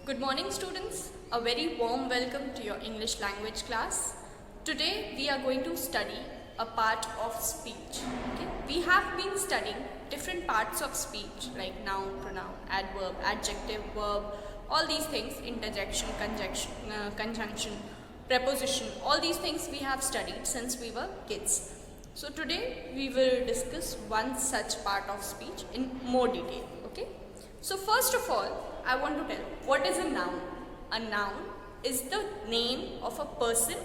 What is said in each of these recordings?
Good morning students, a very warm welcome to your English language class. Today we are going to study a part of speech. Okay? We have been studying different parts of speech like noun, pronoun, adverb, adjective, verb, all these things, interjection, conjunction, preposition, all these things we have studied since we were kids. So today we will discuss one such part of speech in more detail. Okay? So first of all, I want to tell what is a noun. A noun is the name of a person,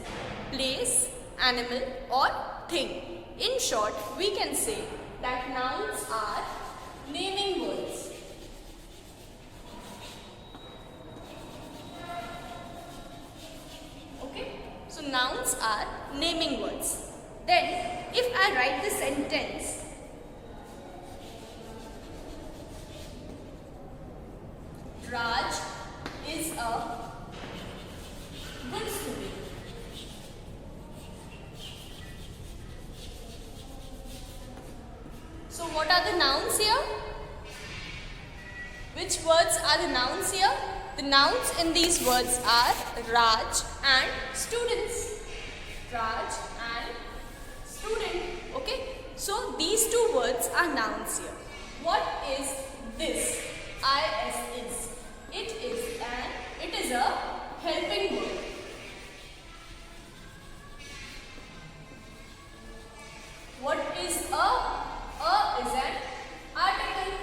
place, animal or thing. In short, we can say that nouns are naming words. Okay? So nouns are naming words. Then if I write the sentence, Raj is a good student. So what are the nouns here? Which words are the nouns here? The nouns in these words are Raj and students. Raj and student. Okay. So these two words are nouns here. What is this? Is. It is a helping word. What is a? A is an article.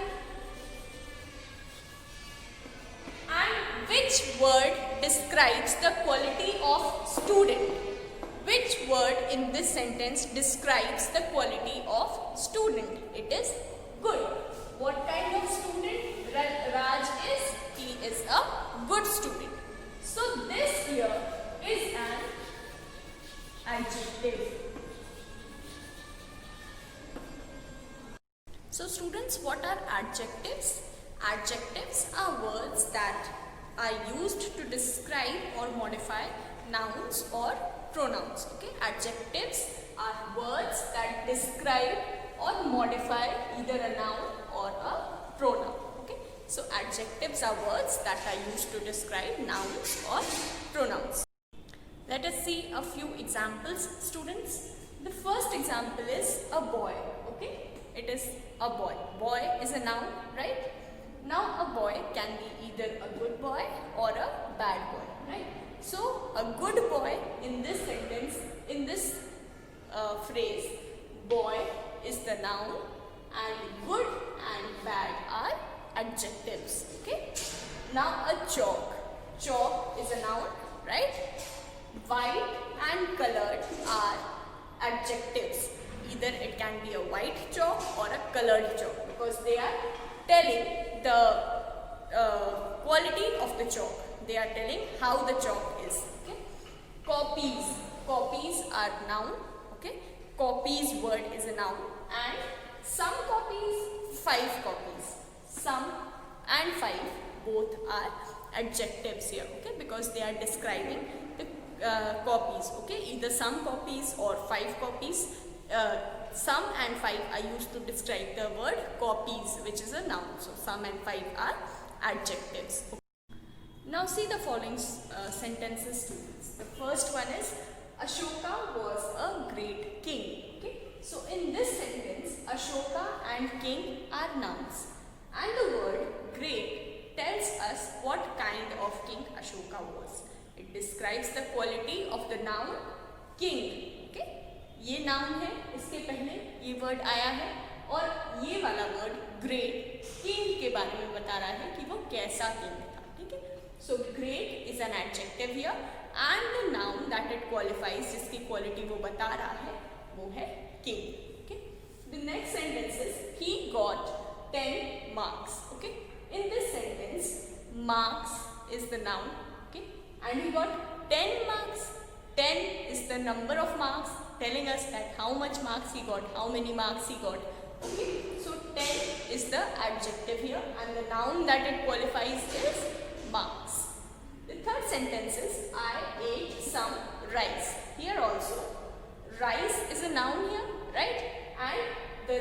And which word describes the quality of student? Which word in this sentence describes the quality of student? It is good. What kind of student Raj is? He is a good student. So this here is an adjective. So students, what are adjectives? Adjectives are words that are used to describe or modify nouns or pronouns. Okay? Adjectives are words that describe or modify either a noun or a pronoun. Okay? So adjectives are words that are used to describe nouns or pronouns. Let us see a few examples, students. The first example is a boy. Okay? It is a boy. Boy is a noun, right? Now a boy can be either a good boy or a bad boy, right? So a good boy in this sentence, in this phrase, boy is the noun and good and bad are adjectives. Okay? Now a chalk. Chalk is a noun, right? White and colored are adjectives. Either it can be a white chalk or a colored chalk because they are telling the quality of the chalk. They are telling how the chalk is. Okay? Copies. Copies are noun. Okay? Copies word is a noun. And some copies, 5 copies. Some and 5 both are adjectives here. Okay? Because they are describing the copies. Okay? Either some copies or 5 copies. Some and 5 are used to describe the word copies, which is a noun. So some and 5 are adjectives. Okay. Now see the following sentences, students. The first one is Ashoka was a great king. Okay? So in this sentence, Ashoka and king are nouns. And the word great tells us what kind of king Ashoka was. It describes the quality of the noun king. Okay? ये noun है, इसके पहले ये word आया है और ये वाला वर्ड ग्रेट किंग के बारे में बता रहा है कि वो कैसा किंग था. ठीक है? So great is an adjective here and the noun that it qualifies, जिसकी क्वालिटी वो बता रहा है, वो है king. Okay? The next sentence is he got 10 marks. Okay? In this sentence, marks is the noun. Okay? And he got 10 marks. 10 is the number of marks, telling us that how much marks he got, how many marks he got. Okay, so 10 is the adjective here and the noun that it qualifies is marks. The third sentence is I ate some rice. Here also, rice is a noun here, right? And the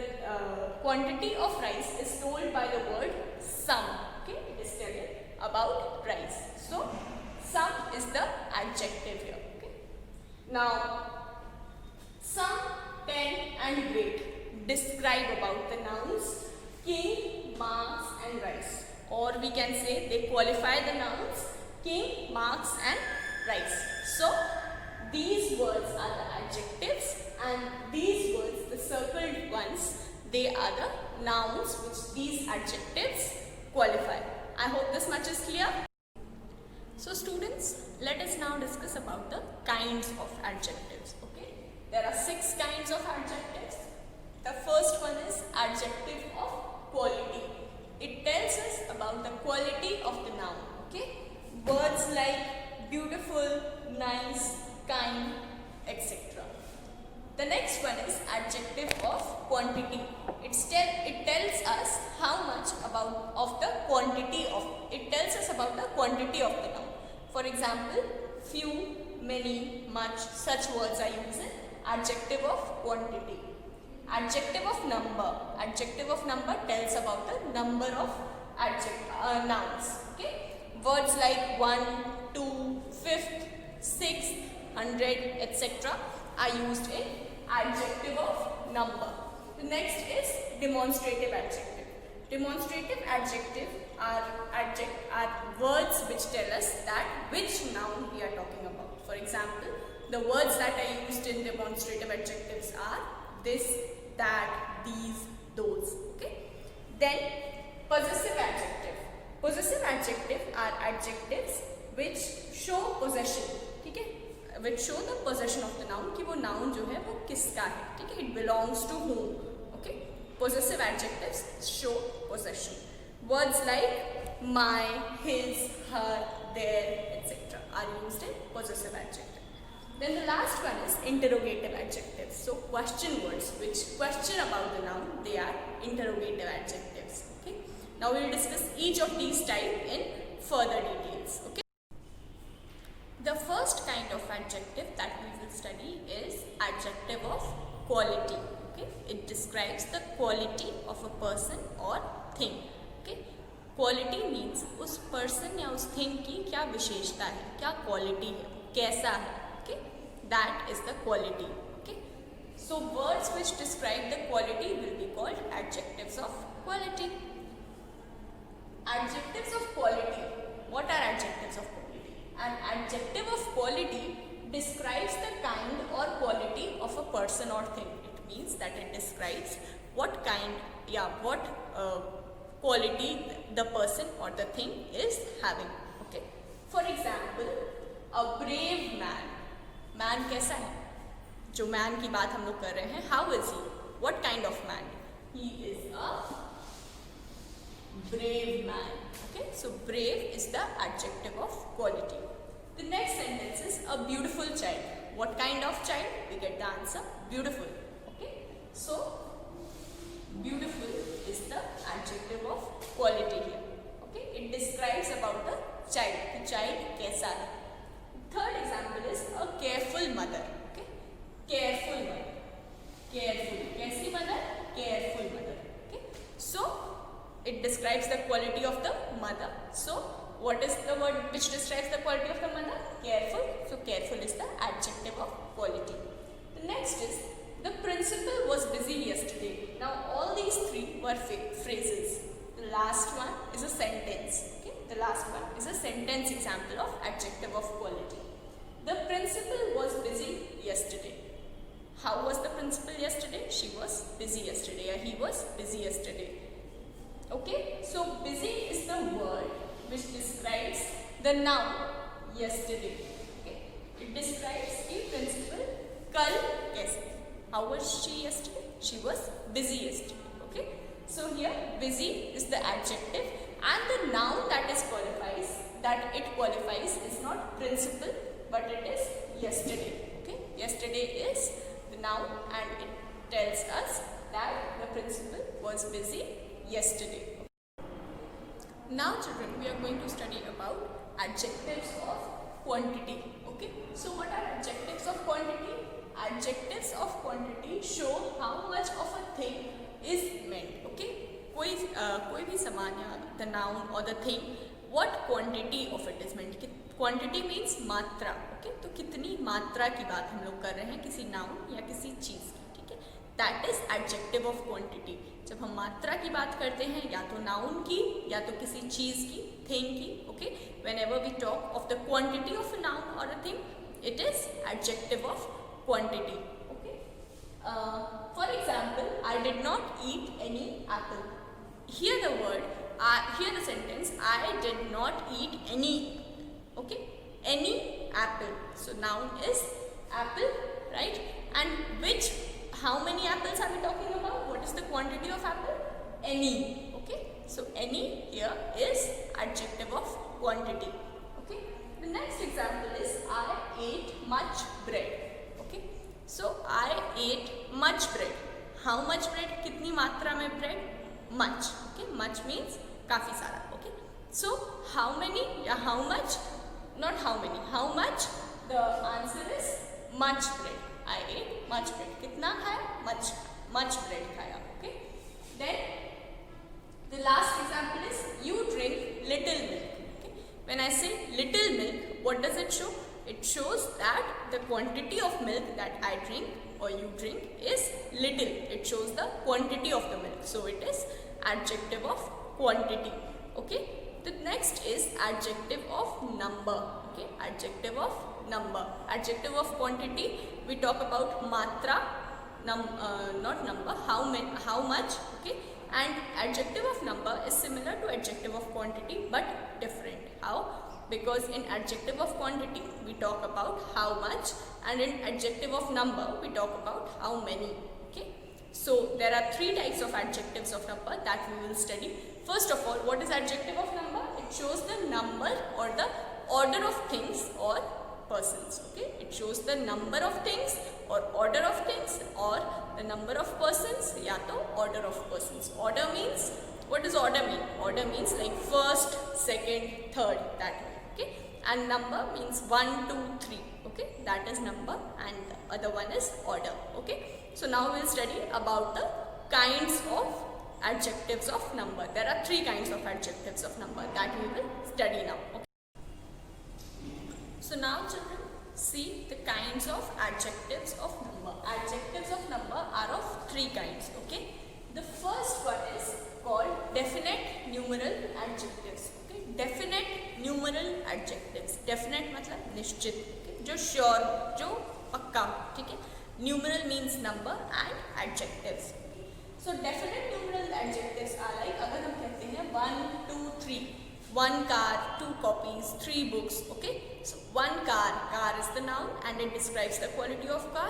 quantity of rice is told by the word some. Okay, it is telling about rice. So some is the adjective here. Okay. Now some, 10 and great describe about the nouns king, marks and rice, or we can say they qualify the nouns king, marks and rice. So these words are the adjectives and these words, the circled ones, they are the nouns which these adjectives qualify. I hope this much is clear. So students, let us now discuss about the kinds of adjectives. Okay, there are 6 kinds of adjectives. The first one is adjective of quality. It tells us about the quality of the noun. Okay, words like beautiful, nice, kind, etc. The next one is adjective of quantity. It tells us how much about of the quantity of. It tells us about the quantity of the noun. For example, few, many, much, such words are used in adjective of quantity. Adjective of number. Adjective of number tells about the number of nouns. Okay. Words like 1, 2, 5th, 6th, 100, etc. are used in adjective of number. The next is demonstrative adjective. Demonstrative adjective are words which tell us that which noun we are talking about. For example, the words that are used in demonstrative adjectives are this, that, these, those. Okay. Then possessive adjective. Possessive adjective are adjectives which show possession. Okay, which show the possession of the noun कि वो noun जो है वो किसका है. ठीक है, it belongs to whom. Okay, possessive adjectives show possession. Words like my, his, her, their, etc. are used in possessive adjective. Then the last one is interrogative adjectives. So question words which question about the noun, they are interrogative adjectives. Okay. Now we will discuss each of these type in further details. Okay. The first kind of adjective that we will study is adjective of quality. Okay. It describes the quality of a person or thing. Okay. Quality means उस person या उस thing की क्या विशेषता है, क्या quality है, कैसा है. Okay. That is the quality. Okay. So words which describe the quality will be called adjectives of quality. Adjectives of quality. What are adjectives of quality? An adjective of quality describes the kind or quality of a person or thing. It means that it describes what kind, what quality the person or the thing is having. Okay. For example, a brave man. Man कैसा है? जो man की बात हम लोग कर रहे हैं, how is he? What kind of man? He is a brave man. Okay, so brave is the adjective of quality. The next sentence is a beautiful child. What kind of child? We get the answer beautiful. Okay, so beautiful is the adjective of quality here. Okay, it describes about the child. The child कैसा है. Third example is a careful mother. Okay, careful mother. Careful. कैसी mother? Careful mother. Okay, so it describes the quality of the mother. So what is the word which describes the quality of the mother? Careful. So careful is the adjective of quality. The next is the principal was busy yesterday. Now all these three were phrases. The last one is a sentence. Okay? The last one is a sentence example of adjective of quality. The principal was busy yesterday. How was the principal yesterday? She was busy yesterday, or he was busy yesterday. Okay, so busy is the word which describes the noun yesterday. Okay, it describes the principal कल कैसे. How was she yesterday? She was busy yesterday. Okay, so here busy is the adjective and the noun that it qualifies is not principal but it is yesterday. Okay, yesterday is the noun and it tells us that the principal was busy yesterday. Now children, we are going to study about adjectives of quantity. Okay, so what are adjectives of quantity? Adjectives of quantity show how much of a thing is meant. Okay, कोई भी सामान या the noun or the thing what quantity of it is meant. Quantity means मात्रा. Okay, तो कितनी मात्रा की बात हम लोग कर रहे हैं किसी नाउन या किसी चीज़ की. ठीक है, that is adjective of quantity. जब हम मात्रा की बात करते हैं या तो नाउन की या तो किसी चीज़ की, थिंग की. Okay, whenever we talk of the quantity of a noun और a thing, it is adjective of quantity. Okay, for example, I did not eat any apple. Here the word, here the sentence, I did not eat any. Okay, any apple. So noun is apple, right? And which, how many apples are we talking about? What is the quantity of apple? Any. Okay, so any here is adjective of quantity. Okay, the next example is I ate much bread. Okay, so I ate much bread. How much bread? कितनी मात्रा में bread? Much. Okay, much means काफी सारा. Okay, so how many या how much? Not how many. How much? The answer is much bread. I ate much bread. कितना खाया? Much bread खाया. Okay, then the last example is you drink little milk. When I say little milk, what does it show? It shows that the quantity of milk that I drink or you drink is little. It shows the quantity of the milk. So it is adjective of quantity. Okay. The next is adjective of number. Okay. Adjective of number. Adjective of quantity, we talk about matra, not number, how much. Okay. And adjective of number is similar to adjective of quantity but different. How? Because in adjective of quantity we talk about how much, and in adjective of number we talk about how many. Okay, so there are three types of adjectives of number that we will study. First of all, what is adjective of number? It shows the number or the order of things or persons. Okay, it shows the number of things or order of things or the number of persons या तो order of persons. Order means, what does order mean? Order means like first, second, third, that way. Okay, and number means 1, 2, 3. Okay, that is number and the other one is order. Okay, so now we will study about the kinds of adjectives of number. There are three kinds of adjectives of number that we will study now. Okay. So now children, see the kinds of adjectives of number. Adjectives of number are of three kinds. Okay, the first one is called definite numeral adjectives. Okay, definite numeral adjectives. Definite मतलब निश्चित, okay? जो sure, जो पक्का. ठीक है, numeral means number and adjectives. So definite numeral adjectives are like, अगर हम कहते हैं 1, 2, 3, 1 car, 2 copies, 3 books. Okay, so 1 car, car is the noun and it describes the quality of car.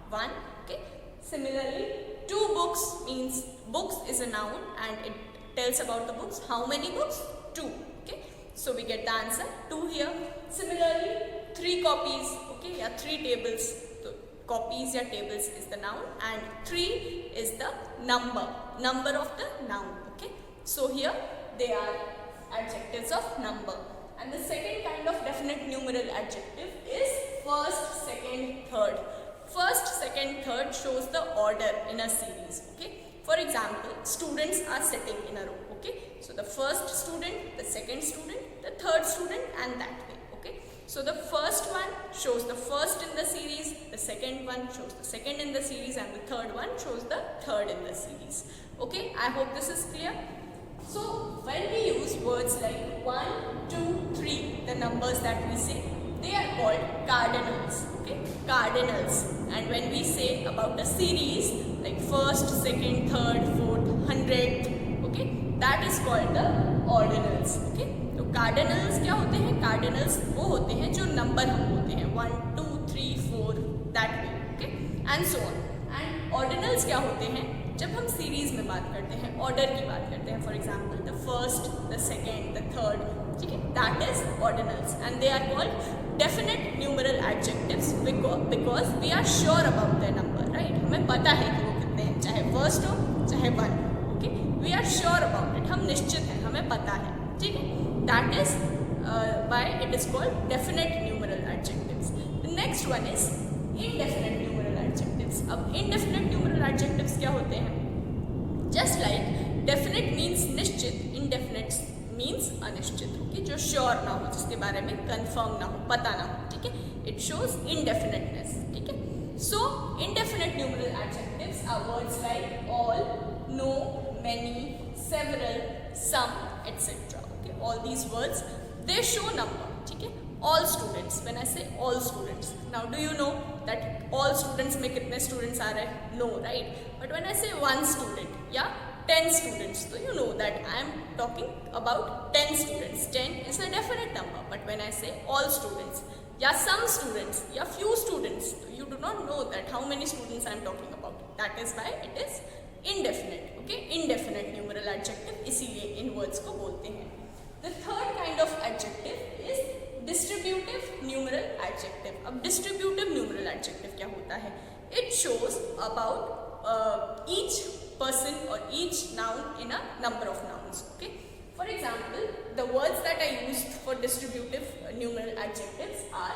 1. Okay, similarly 2 books means books is a noun and it tells about the books. How many books? 2. Okay, so we get the answer 2 here. Similarly 3 copies. Okay, yeah, 3 tables. So copies या tables is the noun and 3 is the number of the noun. Okay, so here they are adjectives of number. And the second kind of definite numeral adjective is first, second, third. First, second, third shows the order in a series. Okay, for example, students are sitting in a row. Okay, so the first student, the second student, the third student, and that way. Okay, so the first one shows the first in the series, the second one shows the second in the series, and the third one shows the third in the series. Okay, I hope this is clear. So when we use words like 1, 2, 3, the numbers that we say, they are called cardinals. Okay, cardinals. And when we say about a series like first, second, third, fourth, 100th, okay, that is called the ordinals. Okay, तो cardinals क्या होते हैं? Cardinals वो होते हैं जो number हम होते हैं 1, 2, 3, 4, that way. Okay, and so on. And ordinals क्या होते हैं? जब हम सीरीज में बात करते हैं, ऑर्डर की बात करते हैं, for example the first, the second, the third. ठीक है, that is ordinals and they are called definite numeral adjectives because we are sure about the number. Right, हमें पता है कि वो कितने हैं, चाहे फर्स्ट हो चाहे 1. Okay, we are sure about it, हम निश्चित हैं, हमें पता है. ठीक है, that is why it is called definite numeral adjectives. The next one is indefinite numeral adjectives. अब इनडेफिनेट न्यूमरल एडजेक्टिव्स क्या होते हैं? जस्ट लाइक डेफिनेट मीन्स निश्चित, इनडेफिनेट मीन्स अनिश्चित, ओके, जो श्योर ना हो, जिसके बारे में कंफर्म ना हो, पता ना हो, ठीक है. इट शोज इनडेफिनेटनेस, ठीक है. सो indefinite numeral adjectives are words like all, no, many, several, some, etc. Okay, all these words they show number, ठीक है. All students, when I say all students, now do you know that all students में कितने students आ रहे हैं? No, right? But when I say one student, yeah, 10 students, so you know that I am talking about 10 students. 10 is a definite number, but when I say all students, yeah, some students, yeah, few students, you do not know that how many students I am talking about. That is why it is indefinite, okay, indefinite numeral adjective, इसीलिए इन words को बोलते हैं. The third kind of adjective is distributive numeral adjective. अब distributive numeral adjective क्या होता है? It shows about each person or each noun in a number of nouns, okay. For example, the words that I used for distributive numeral adjectives are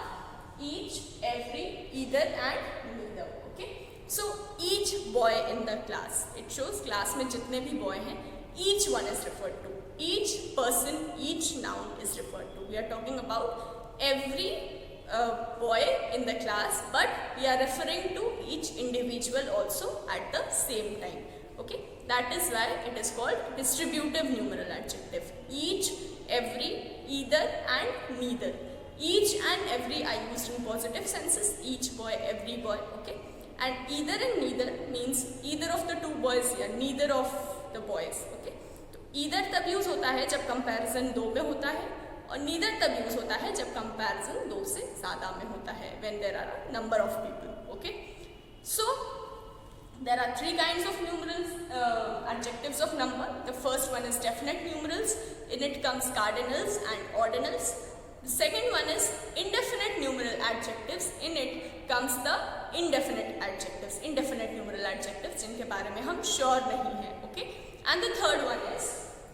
each, every, either and neither, okay. So each boy in the class, it shows class में जितने भी boy हैं, each one is referred to, each person, each noun is referred to. We are talking about every boy in the class, but we are referring to each individual also at the same time, okay. That is why it is called distributive numeral adjective. Each, every, either and neither. Each and every are used in positive senses. Each boy, every boy, okay. And either and neither means either of the two boys या neither of the boys, okay. तो either तब use होता है जब comparison दो में होता है, और neither तब यूज होता है जब comparison दो से ज़्यादा में होता है, when there are a number of people, okay. So there are three kinds of numerals, adjectives of number. The first one is definite numerals. In it comes cardinals and ordinals. The second one is indefinite numeral adjectives. In it comes the indefinite adjectives, indefinite numeral adjectives जिनके बारे में हम sure नहीं हैं, okay. And the third one is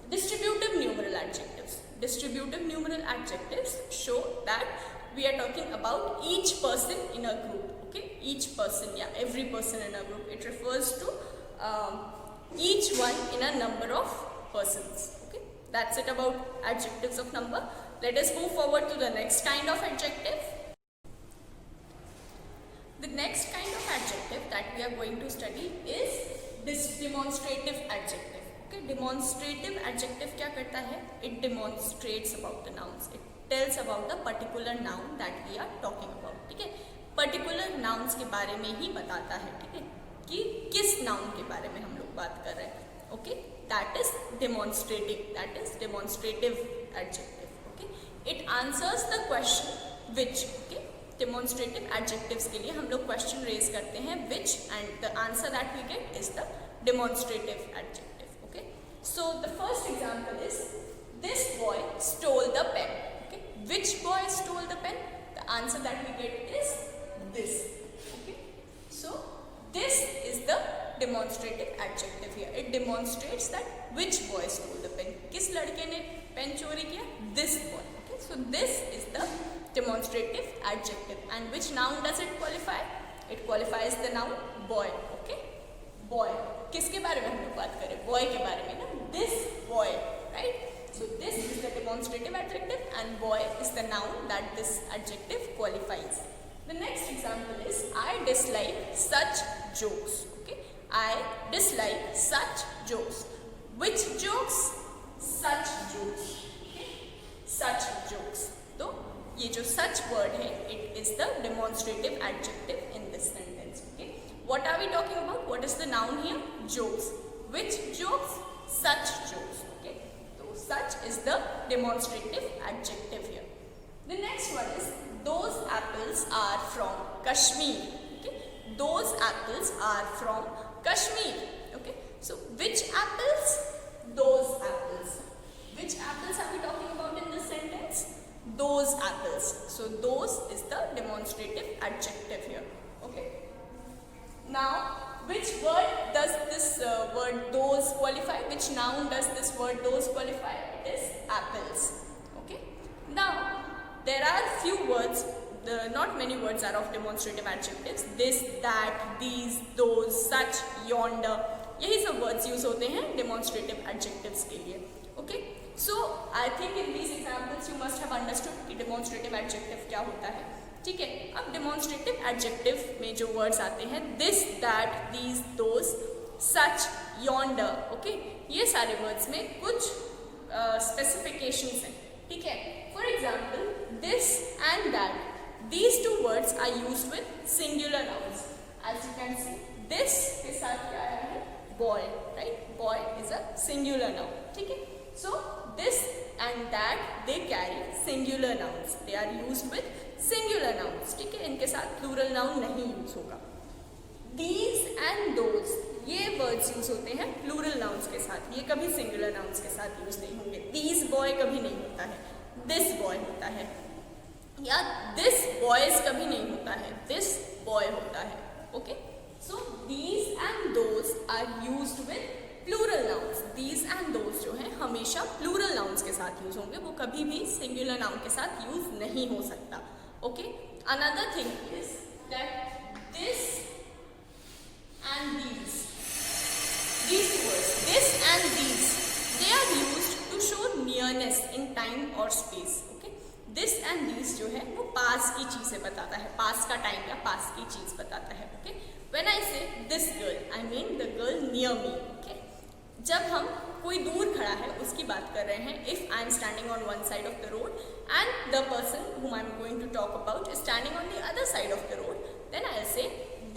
distributive numeral adjectives. Distributive numeral adjectives show that we are talking about each person in a group, okay. Each person, yeah, every person in a group. It refers to each one in a number of persons, okay. That's it about adjectives of number. Let us move forward to the next kind of adjective. The next kind of adjective that we are going to study is demonstrative adjective, okay. Demonstrative adjective क्या करता है? It demonstrates about the nouns. It tells about the particular noun that we are talking about, ठीक है. Particular nouns के बारे में ही बताता है, ठीक है, कि किस नाउन के बारे में हम लोग बात कर रहे हैं, okay. That is demonstrative, that is demonstrative adjective, okay. It answers the question which, okay. Demonstrative adjectives के लिए हम लोग क्वेश्चन रेज करते हैं which, and the answer that we get is the demonstrative adjective, okay. So the first example is this boy stole the pen, okay. Which boy stole the pen? The answer that we get is this, okay. So this is the demonstrative adjective here. It demonstrates that which boy stole the pen. किस लड़के ने pen चोरी किया? This boy, okay. So this is the demonstrative adjective. And which noun does it qualify? It qualifies the noun boy, okay. Boy, किसके बारे में हम लोग बात करें? Boy के बारे में ना. This boy, right? So this is the demonstrative adjective and boy is the noun that this adjective qualifies. The next example is I dislike such jokes, okay. I dislike such jokes. Which jokes? Such jokes, okay. Such jokes. तो ये जो such word है, it is the demonstrative adjective in this sentence, okay. What are we talking about? What is the noun here? Jokes. Which jokes? Such jokes, okay. So such is the demonstrative adjective here. The next one is those apples are from Kashmir, okay. Those apples are from Kashmir, okay. So which apples? Those apples. Which apples are we talking about in this sentence? Those apples. So those is the demonstrative adjective here, okay. Now which word does this word those qualify? Which noun does this word those qualify? It is apples, okay. Now there are few words, not many words are of demonstrative adjectives. This, that, these, those, such, yonder, यही सब words use होते हैं demonstrative adjectives के लिए, okay. So I think in these examples you must have understood कि demonstrative adjective क्या होता है, ठीक है। अब डेमोन्स्ट्रेटिव एडजेक्टिव में जो वर्ड्स आते हैं this, that, these, those, such, yonder, okay, ये सारे वर्ड्स में कुछ स्पेसिफिकेशंस हैं, ठीक है। For example this and that, these two words are used with singular nouns. As you can see this के साथ क्या आया है, boy, right, boy is a singular noun, ठीक है। So this and that they carry singular nouns, they are used with singular nouns, ठीक है, इनके साथ प्लूरल नाउन नहीं यूज होगा। दीज एंड दोज, ये वर्ड्स यूज होते हैं प्लूरल नाउन्स के साथ, ये कभी सिंगुलर नाउन्स के साथ यूज नहीं होंगे। दीज बॉय कभी नहीं होता है, दिस बॉय होता है, या दिस बॉयज कभी नहीं होता है, दिस बॉय होता है, okay. So these and those are used with plural nouns, these and those जो है हमेशा प्लूरल नाउन्स के साथ यूज होंगे, वो कभी भी सिंगुलर नाउन के साथ यूज नहीं हो सकता, okay. Another thing is that this and these two words, this and these, they are used to show nearness in time or space, okay. this and these जो है वो पास की चीजें बताता है, पास का टाइम या पास की चीज बताता है, okay. when I say this girl, I mean the girl near me, okay. जब हम कोई दूर खड़ा है उसकी बात कर रहे हैं, if I am standing on one side of the road and the person whom I am going to talk about is standing on the other side of the road, then I'll say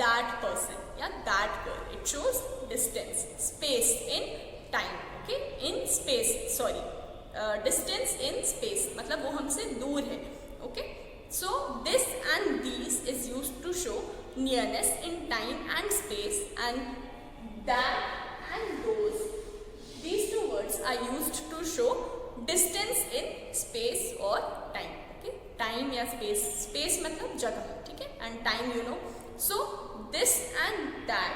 that person या that girl. It shows distance, space in time, okay, in space, sorry, distance in space, मतलब वो हमसे दूर है, okay. So this and these is used to show nearness in time and space, and that and those, these two words are used to show distance in space or time, okay. time या space, space मतलब जगह, ठीक है, and time you know. So this and that,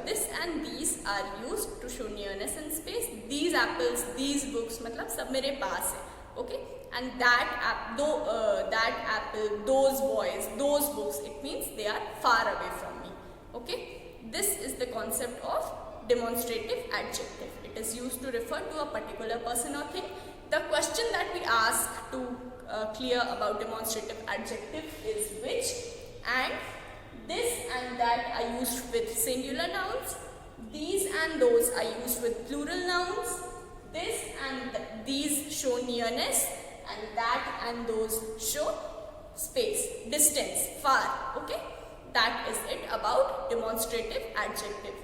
this and these are used to show nearness in space. These apples, these books, मतलब सब मेरे पास है, okay. And that apple, those boys, those books, it means they are far away from me, okay. This is the concept of demonstrative adjective. It is used to refer to a particular person or thing. The question that we ask to clear about demonstrative adjective is which, and this and that are used with singular nouns, these and those are used with plural nouns, this and these show nearness, and that and those show space, distance, far, okay. That is it about demonstrative adjective.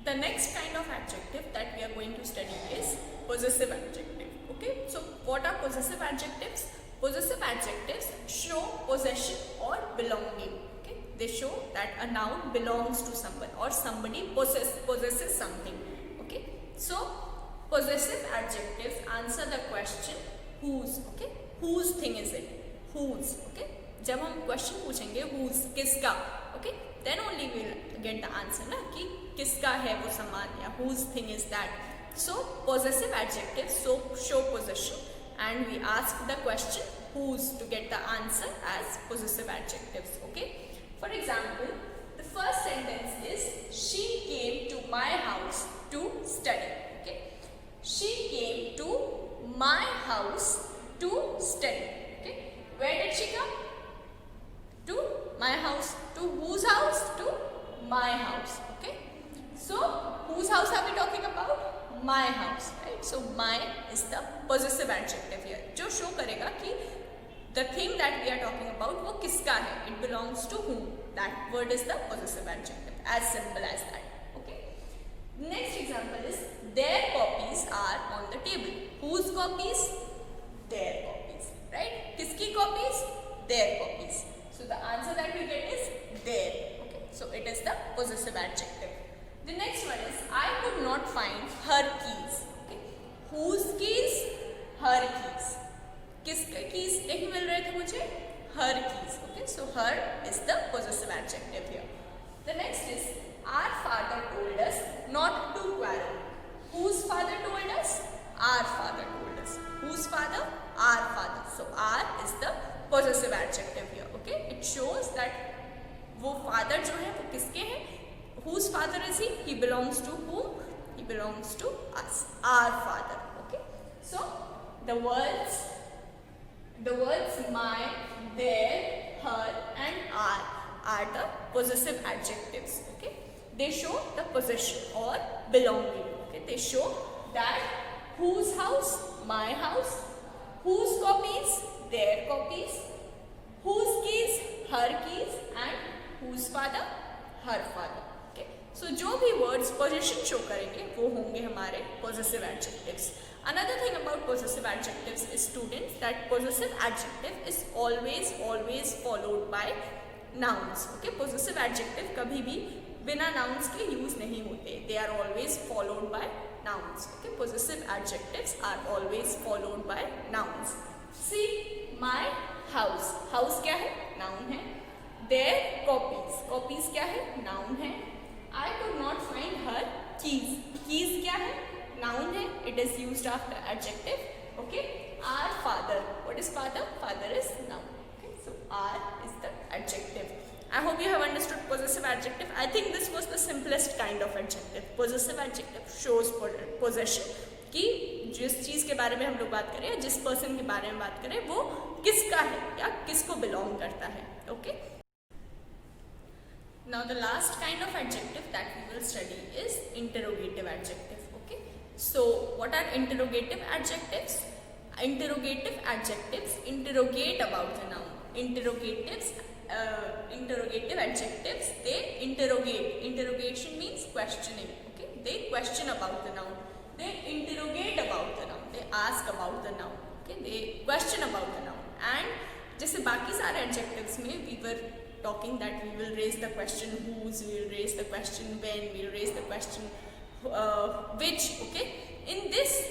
The next kind of adjective that we are going to study is possessive adjective, okay. So what are possessive adjectives? Possessive adjectives show possession or belonging, okay. They show that a noun belongs to someone or somebody possesses something, okay. So possessive adjectives answer the question whose, okay. Whose thing is it? Whose, okay. जब हम question पूछेंगे whose, किसका, okay, then only we'll get the answer ना कि किसका है वो सामान या whose thing is that. So possessive adjectives show possession, and we ask the question whose to get the answer as possessive adjectives, okay. For example, the first sentence is she came to my house to study, okay. She came to my house to study, okay. Where did she come? To my house. To whose house? To my house, okay. So whose house are we talking about? My house, right. So my is the possessive adjective here, जो show करेगा कि the thing that we are talking about वो किसका है, it belongs to whom. That word is the possessive adjective, as simple as that, okay. Next example is their copies are on the table. Whose copies? Their copies, right. किसकी copies? Their copies. So the answer that we get is their, okay. So it is the possessive adjective. The next one is I could not find her keys, okay. Whose keys? Her keys. किसके keys नहीं मिल रहे थे मुझे? Her keys, okay. So her is the possessive adjective here. The next is our father told us not to quarrel. Whose father told us? Our father told us. Whose father? Our father. So our is the possessive adjective here, okay. It shows that वो father जो है वो किसके हैं? Whose father is he? He belongs to whom? he belongs to us, our father. Okay, so the words my, their, her and are the possessive adjectives. Okay, they show the possession or belonging. Okay, they show that whose house, my house, whose copies, their copies, whose keys, her keys, and whose father, her father. Okay, so जो भी words possession show करेंगे वो होंगे हमारे possessive adjectives. Another thing about possessive adjectives is, students, that possessive adjective is always followed by nouns. Okay, possessive adjective कभी भी बिना nouns के use नहीं होते. They are always followed by nouns. Okay, possessive adjectives are always followed by nouns. See, my house. House क्या है? Noun है. Their copies. Copies क्या है? Noun है. I could not find her keys. Keys क्या है? Noun है. It is used after adjective. Okay. Our father. What is father? Father is noun. Okay. So our is the adjective. I hope you have understood possessive adjective. I think this was the simplest kind of adjective. Possessive adjective shows possession. कि जिस चीज के बारे में हम लोग बात करें, जिस पर्सन के बारे में बात करें, वो किसका है या किसको बिलोंग करता है. Okay. Now the last kind of adjective that we will study is interrogative adjective. Okay. So what are interrogative adjectives? Interrogative adjectives interrogate about the noun. Interrogative adjectives, they interrogate. Interrogation means questioning. Okay. They question about the noun. They interrogate about the noun. They ask about the noun. Okay. They question about the noun. And जैसे बाकी सारे adjectives में we were talking that we will raise the question whose, we will raise the question when, we will raise the question which. Okay, in this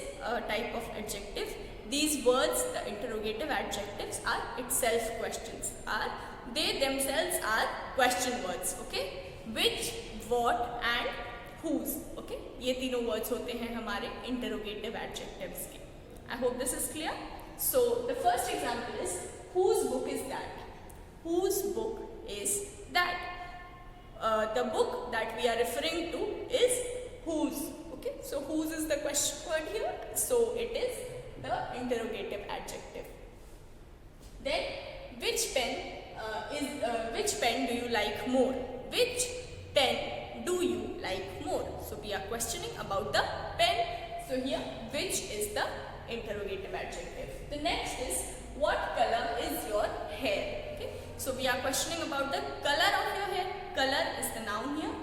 type of adjective, these words, the interrogative adjectives, are itself questions, they themselves are question words. Okay, which, what and whose. Okay, ये तीनों words होते हैं हमारे interrogative adjectives के. I hope this is clear. So the first example is, whose book is that? Whose book is that? The book that we are referring to is whose. Okay, so whose is the question word here, so it is the interrogative adjective. Then which pen do you like more? Which pen do you like more? So we are questioning about the pen, so here which is the interrogative adjective. The next is, what color is your hair? Okay, so we are questioning about the color of your hair. Color is the noun here,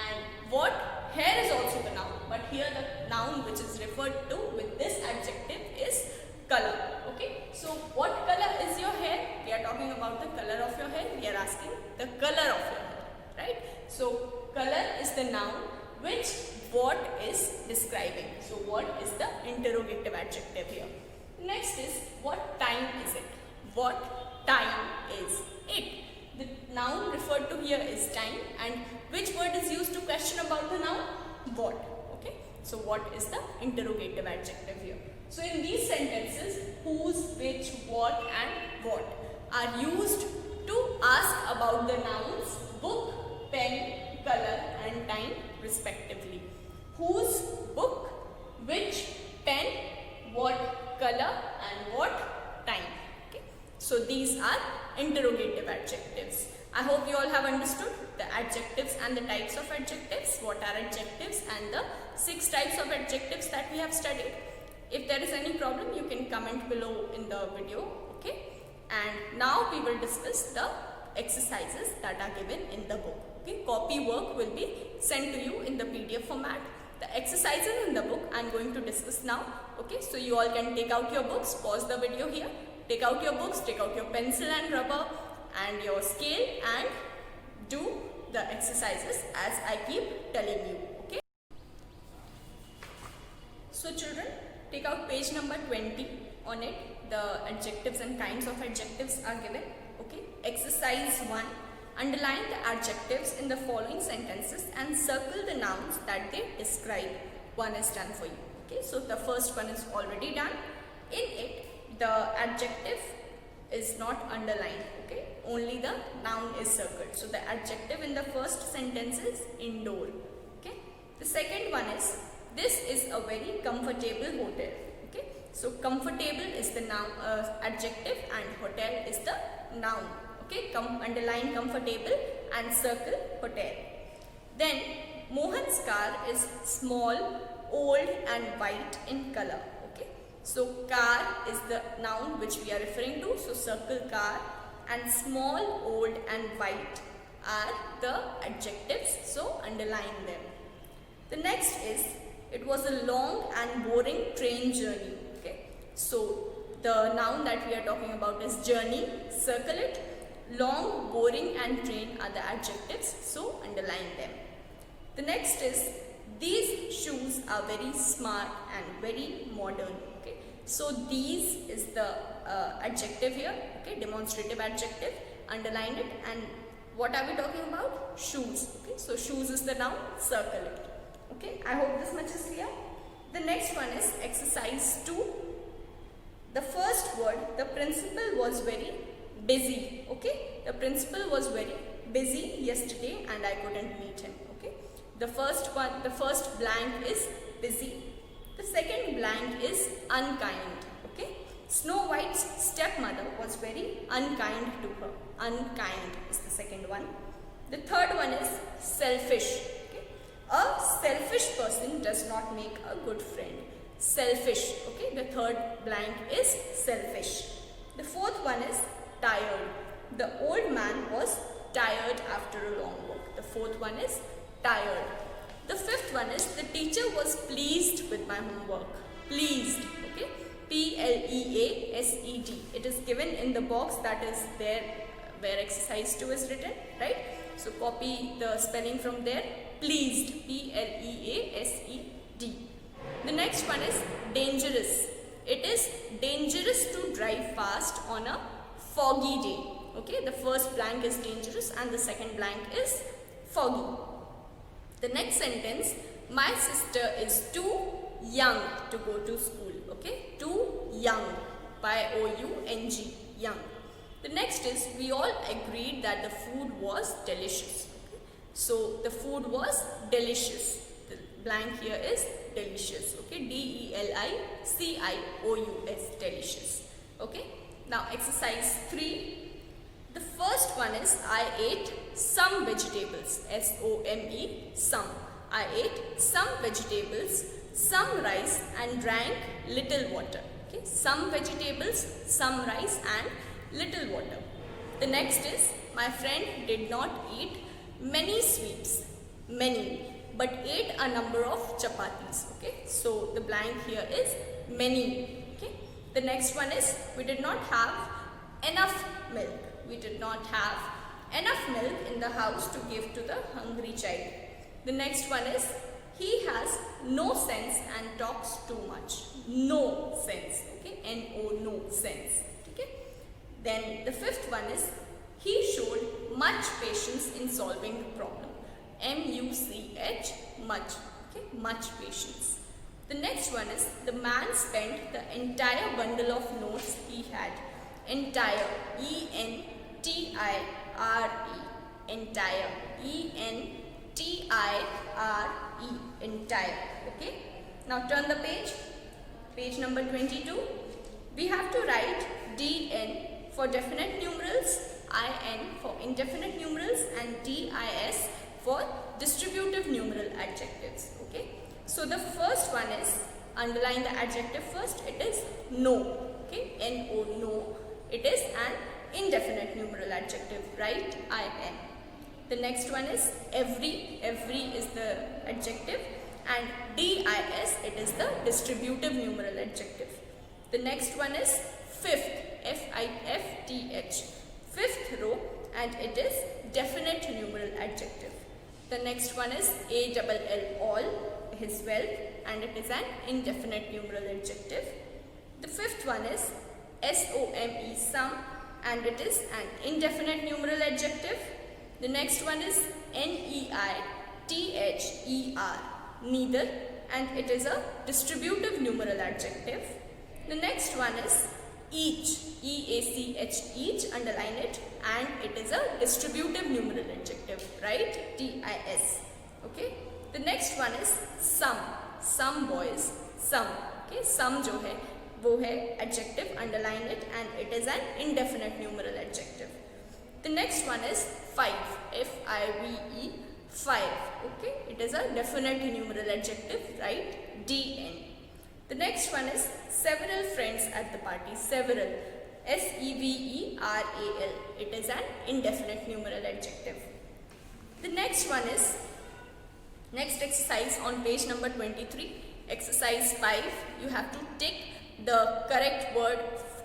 and what, hair is also the noun, but here the noun which is referred to with this adjective is color. Okay, so what color is your hair? We are talking about the color of your hair. We are asking the color of your hair, right? So color is the noun which what is describing. So what is the interrogative adjective here? Next is, what time is it? What time is it? The noun referred to here is time, and which word is used to question about the noun? What. Okay, so what is the interrogative adjective here? So in these sentences, whose, which, what and what are used to ask about the nouns book, pen, color and time respectively. Whose book, which pen, what color and what time. Okay, so these are interrogative adjectives. I hope you all have understood the adjectives and the types of adjectives, what are adjectives, and the 6 types of adjectives that we have studied. If there is any problem, you can comment below in the video. Okay, and now we will discuss the exercises that are given in the book. Okay, copy work will be sent to you in the PDF format. The exercises in the book I am going to discuss now. Okay, so you all can take out your books, pause the video here, take out your books, take out your pencil and rubber and your scale and do the exercises as I keep telling you. Okay, so children, take out page number 20. On it, the adjectives and kinds of adjectives are given. Okay, exercise 1. Underline the adjectives in the following sentences and circle the nouns that they describe. One is done for you. Okay, so the first one is already done. In it, the adjective is not underlined. Okay, only the noun is circled. So the adjective in the first sentence is indoor. Okay, the second one is, This is a very comfortable hotel. Okay, so comfortable is the noun, adjective, and hotel is the noun. Okay, underline comfortable and circle hotel. Then Mohan's car is small, old and white in color. Okay, so car is the noun which we are referring to, so circle car, and small, old and white are the adjectives, so underline them. The next is, it was a long and boring train journey. Okay, so the noun that we are talking about is journey, circle it. Long, boring and train are the adjectives, so underline them. The next is, these shoes are very smart and very modern. Okay, so these is the adjective here. Okay, demonstrative adjective, underline it. And what are we talking about? Shoes. Okay, so shoes is the noun, circle it. Okay, I hope this much is clear. The next one is exercise 2. The first word, the principal was very busy. Okay, the principal was very busy yesterday and I couldn't meet him. Okay, the first blank is busy. The second blank is unkind. Okay, Snow White's stepmother was very unkind to her. Unkind is the second one. The third one is selfish. Okay, a selfish person does not make a good friend. Selfish. Okay, the third blank is selfish. The fourth one is tired. The old man was tired after a long walk. The fourth one is tired. The fifth one is, the teacher was pleased with my homework. Pleased. Okay, P-L-E-A-S-E-D. It is given in the box that is there where exercise 2 is written, right? So copy the spelling from there. Pleased. P-L-E-A-S-E-D. The next one is dangerous. It is dangerous to drive fast on a foggy day. Okay, the first blank is dangerous and the second blank is foggy. The next sentence, my sister is too young to go to school. Okay, too young, Y-O-U-G, young. The next is, we all agreed that the food was delicious. Okay? So the food was delicious. The blank here is delicious. Okay, D-E-L-I-C-I-O-U-S, delicious. Okay, now exercise 3. The first one is, I ate some vegetables, S-O-M-E, some. I ate some vegetables, some rice and drank little water. Okay, some vegetables, some rice and little water. The next is, my friend did not eat many sweets, many, but ate a number of chapatis. Okay, so the blank here is many. Okay, the next one is, we did not have enough milk. We did not have enough milk in the house to give to the hungry child. The next one is, he has no sense and talks too much. No sense. Okay, N-O, no sense. Okay. Then the fifth one is, he showed much patience in solving the problem. M-U-C-H, much. Okay, much patience. The next one is, the man spent the entire bundle of notes he had. Entire, E-N-T-I-R-E, entire, E-N-T-I-R-E, entire. Okay. Now turn the page. Page number 22. We have to write D-N for definite numerals, I-N for indefinite numerals, and D-I-S for distributive numeral adjectives. Okay. So the first one is, underline the adjective first. It is no. Okay. N-O, no. It is an indefinite numeral adjective, right? I-N. The next one is every. Every is the adjective, and D-I-S, it is the distributive numeral adjective. The next one is fifth, F-I-F-T-H, fifth row, and it is definite numeral adjective. The next one is A-double-L, all, his wealth, and it is an indefinite numeral adjective. The fifth one is S-O-M-E, some, and it is an indefinite numeral adjective. The next one is N-E-I-T-H-E-R, neither, and it is a distributive numeral adjective. The next one is each, E-A-C-H, each, underline it, and it is a distributive numeral adjective, right? T-I-S. Okay. The next one is some. some boys, some. Okay, some जो है वो है adjective, underline it, and it is an indefinite numeral adjective. The next one is five, F-I-V-E, five. Okay, it is a definite numeral adjective, right? D-N. The next one is several friends at the party, several, S-E-V-E-R-A-L. It is an indefinite numeral adjective. The next one is, next exercise on page number 23, exercise 5. You have to tick the correct word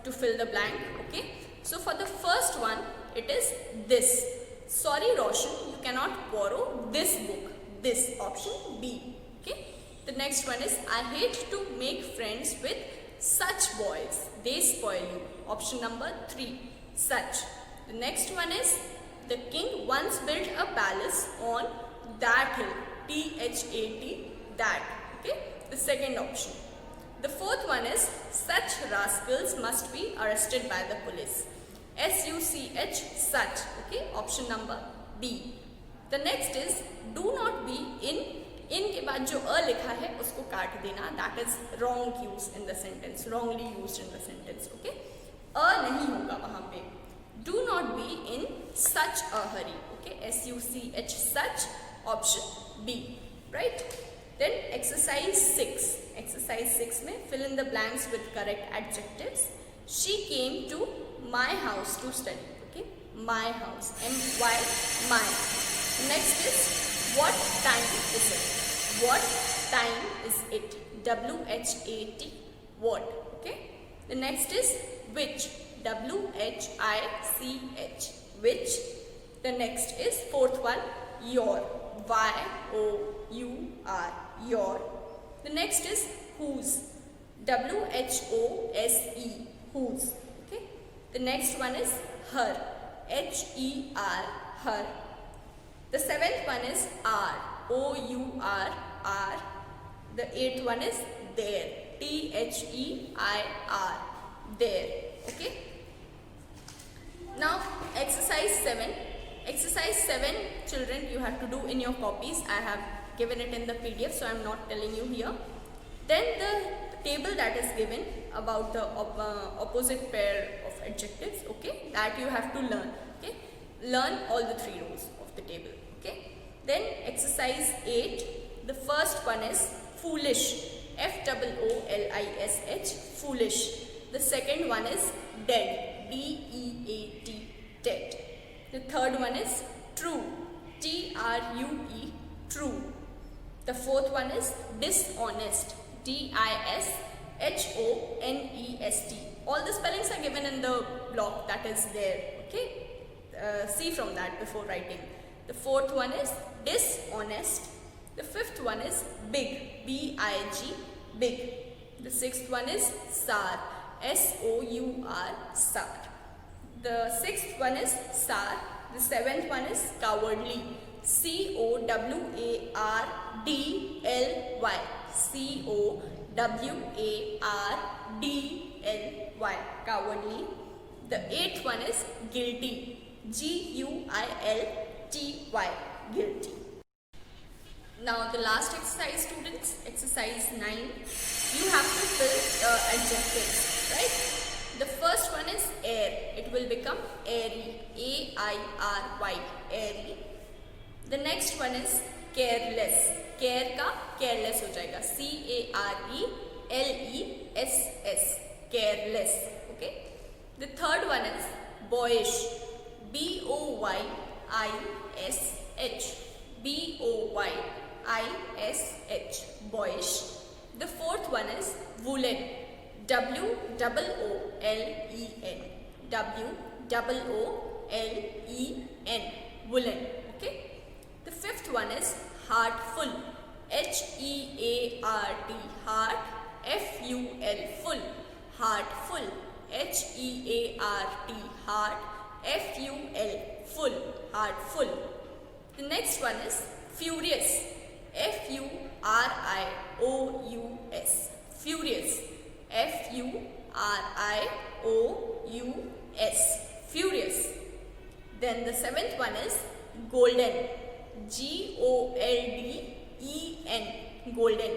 to fill the blank. Okay. So for the first one, it is this. Sorry Roshan, you cannot borrow this book. This, option B. Okay. The next one is, I hate to make friends with such boys. They spoil you. Option number 3, such. The next one is, the king once built a palace on that hill. T-H-A-T, that. Okay. The second option. The fourth one is, such rascals must be arrested by the police. S-U-C-H, such. Okay. Option number B. The next is, do not be in के बाद जो अ लिखा है उसको काट देना. That is wrong use in the sentence, wrongly used in the sentence. Okay. अ नहीं होगा वहाँ पे. Do not be in such a hurry. Okay. S-U-C-H, such. Option B. Right. Then exercise 6. Exercise 6 में fill in the blanks with correct adjectives. She came to my house to study. Okay. My house. M-Y, my. Next is, what time is it? What time is it? W-H-A-T. What? Okay. The next is which. W-H-I-C-H. Which. The next is fourth one, your. Y-O-U-R. Your. The next is whose. W-H-O-S-E. Whose. Okay. The next one is her. H-E-R. Her. The seventh one is R. O-U-R. R. The eighth one is there. T-H-E-I-R. There. Okay. Now exercise 7. Exercise 7, children, you have to do in your copies. I have given it in the PDF, so I am not telling you here. Then the table that is given about the opposite pair of adjectives, okay, that you have to learn. Okay. Learn all the 3 rows of the table. Okay. Then exercise 8, the first one is foolish. F-O-O-L-I-S-H. Foolish. The second one is dead. D-E-A-D. Dead. The third one is true. T-R-U-E. True. The fourth one is dishonest. D-I-S-H-O-N-E-S-T. All the spellings are given in the block that is there. Okay. See from that before writing. The fourth one is dishonest. The fifth one is big. B-I-G. Big. The sixth one is sour. S-O-U-R. Sour. The sixth one is sour. The seventh one is cowardly. C-O-W-A-R-D-L-Y. C-O-W-A-R-D-L-Y. Cowardly. The eighth one is guilty. G-U-I-L-T-Y. Guilty. Now the last exercise, students, exercise 9. You have to fill adjectives, right? The first one is air. It will become airy. A-I-R-Y. Airy. The next one is careless. Care का careless हो जाएगा. C-A-R-E-L-E-S-S. Careless. Okay. The third one is boyish. B-O-Y-I-S-H. B-O-Y-I-S-H. Boyish. The fourth one is woolen. W-O-O-L-E-N. W-O-O-L-E-N. Woolen. Okay. The fifth one is heartful. H-E-A-R-T. Heart. F-U-L. Full. Heartful. H-E-A-R-T. Heart. F-U-L. Full. Heartful. The next one is furious. F-U-R-I-O-U-S. Furious. F-U-R-I-O-U-S. Furious. Then the seventh one is golden. G-O-L-D-E-N. Golden.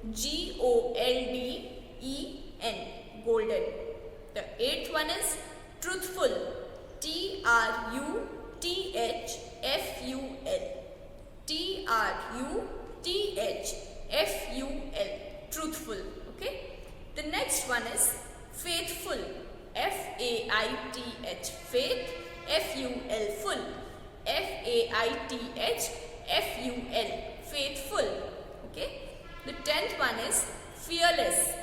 Golden, golden. The 8th one is truthful, Truthful, Truthful, truthful. Okay. The next one is faithful, Faith, faith, Full, Faithful, faithful. Okay. The 10th one is fearless,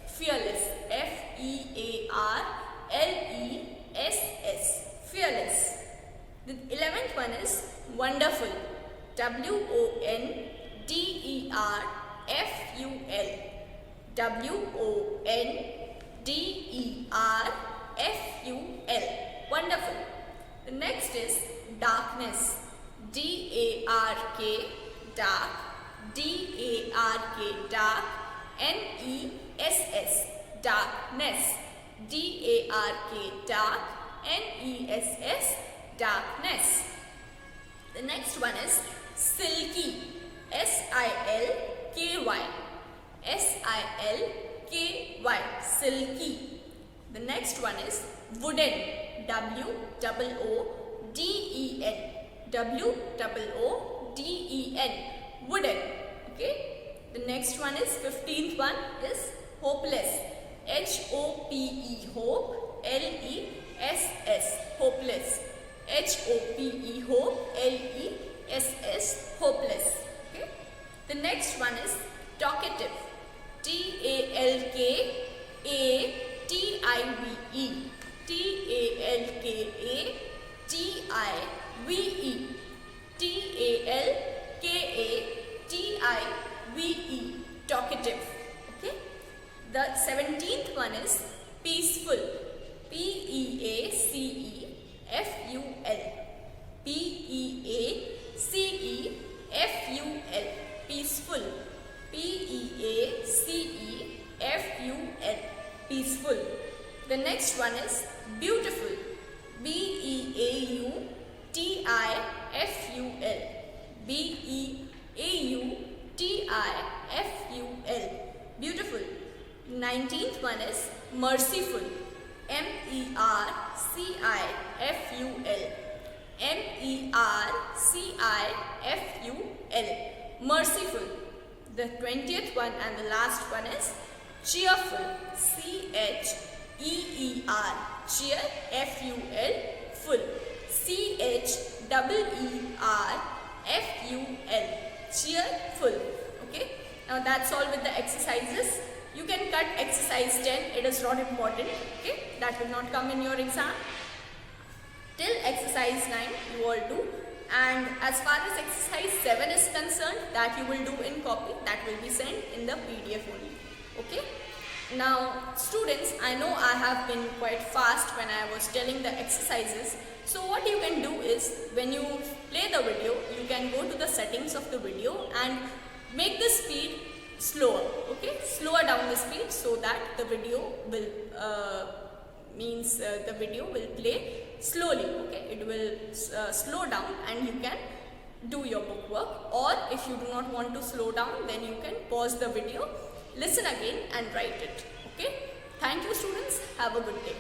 Fearless, fearless, fearless. The 11th one is wonderful, Wonderful, wonderful. The next is darkness, Dark, dark, dark, Ness, darkness, dark, Ness, darkness. The next one is silky, Silky, silky. The next one is wooden, Wooden, wooden. Okay. The next one is 15th one is hopeless, Hope, LESS, hopeless, HOPE, hopeless. Okay. The next one is talkative, TALKATIVE, talkative. Okay. The 17th one is peaceful, peaceful, peaceful. The next one is beautiful, BEAUTIFUL, beautiful. 19th one is merciful, MERCIFUL, merciful. The 20th one and the last one is cheerful, cheer, full, cheerful. Okay. Now that's all with the exercises. You can cut exercise 10, it is not important. Okay, that will not come in your exam. Till exercise 9 you all do, and as far as exercise 7 is concerned, that you will do in copy, that will be sent in the PDF only. Okay. Now students, I know I have been quite fast when I was telling the exercises. So what you can do is, when you play the video, you can go to the settings of the video and make the speed slower. Okay, slower down the speed so that the video will the video will play slowly. Okay, it will slow down and you can do your book work. Or if you do not want to slow down, then you can pause the video, listen again and write it. Okay, thank you students, have a good day.